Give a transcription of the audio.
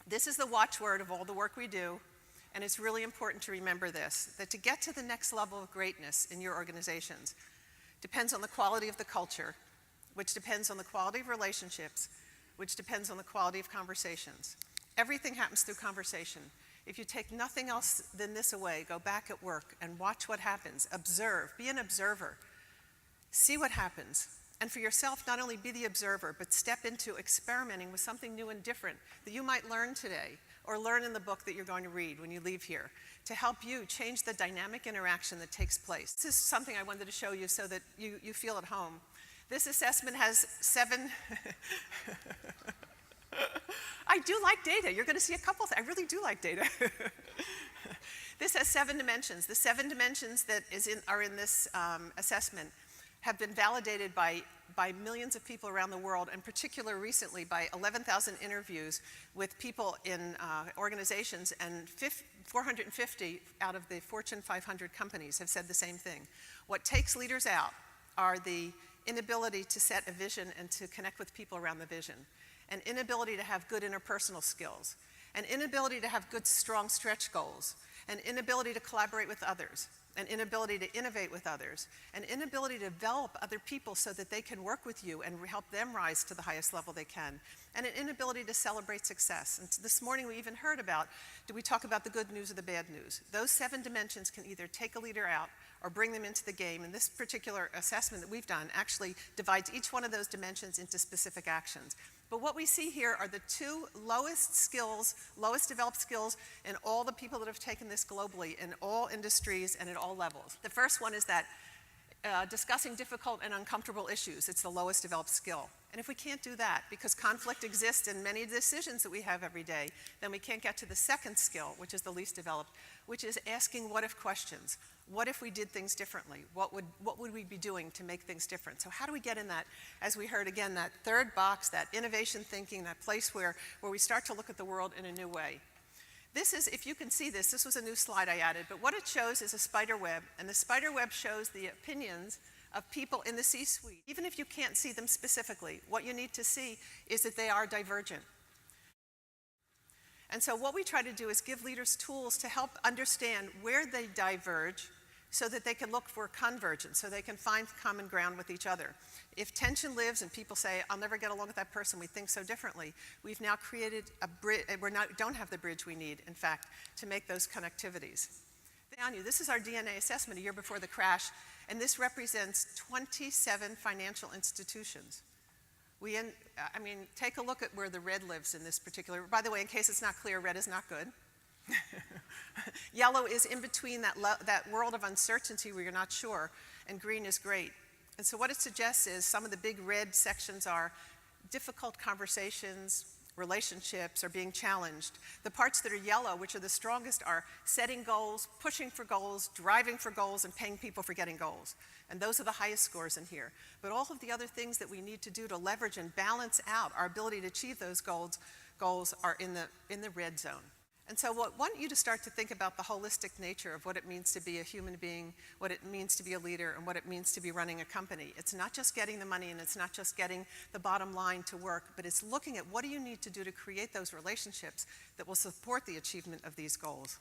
This is the watchword of all the work we do, and it's really important to remember this, that to get to the next level of greatness in your organizations depends on the quality of the culture, which depends on the quality of relationships, which depends on the quality of conversations. Everything happens through conversation. If you take nothing else than this away, go back at work and watch what happens. Observe, be an observer. See what happens. And for yourself, not only be the observer, but step into experimenting with something new and different that you might learn today or learn in the book that you're going to read when you leave here to help you change the dynamic interaction that takes place. This is something I wanted to show you so that you feel at home. This assessment has 7... I do like data. You're going to see a couple I really do like data. This has 7 dimensions. The 7 dimensions that are in this assessment have been validated by millions of people around the world, and particularly recently by 11,000 interviews with people in organizations, and 450 out of the Fortune 500 companies have said the same thing. What takes leaders out are the inability to set a vision and to connect with people around the vision, an inability to have good interpersonal skills, an inability to have good, strong stretch goals, an inability to collaborate with others, an inability to innovate with others, an inability to develop other people so that they can work with you and help them rise to the highest level they can, and an inability to celebrate success. And this morning we even heard about, do we talk about the good news or the bad news? Those 7 dimensions can either take a leader out or bring them into the game, and this particular assessment that we've done actually divides each one of those dimensions into specific actions. But what we see here are the 2 lowest skills, lowest developed skills in all the people that have taken this globally in all industries and at all levels. The first one is that discussing difficult and uncomfortable issues. It's the lowest developed skill. And if we can't do that, because conflict exists in many decisions that we have every day, then we can't get to the second skill, which is the least developed, which is asking what-if questions. What if we did things differently? What would we be doing to make things different? So how do we get in that, as we heard again, that third box, that innovation thinking, that place where we start to look at the world in a new way? This is, if you can see this was a new slide I added, but what it shows is a spider web, and the spider web shows the opinions of people in the C-suite. Even if you can't see them specifically, what you need to see is that they are divergent. And so what we try to do is give leaders tools to help understand where they diverge so that they can look for convergence, so they can find common ground with each other. If tension lives and people say, I'll never get along with that person, we think so differently, we've now created a bridge, don't have the bridge we need, in fact, to make those connectivities. This is our DNA assessment a year before the crash, and this represents 27 financial institutions. Take a look at where the red lives in this particular, by the way, in case it's not clear, red is not good. Yellow is in between that world of uncertainty where you're not sure, and green is great. And so what it suggests is some of the big red sections are difficult conversations, relationships are being challenged. The parts that are yellow, which are the strongest, are setting goals, pushing for goals, driving for goals, and paying people for getting goals. And those are the highest scores in here. But all of the other things that we need to do to leverage and balance out our ability to achieve those goals are in the red zone. And so I want you to start to think about the holistic nature of what it means to be a human being, what it means to be a leader, and what it means to be running a company. It's not just getting the money, and it's not just getting the bottom line to work, but it's looking at what do you need to do to create those relationships that will support the achievement of these goals.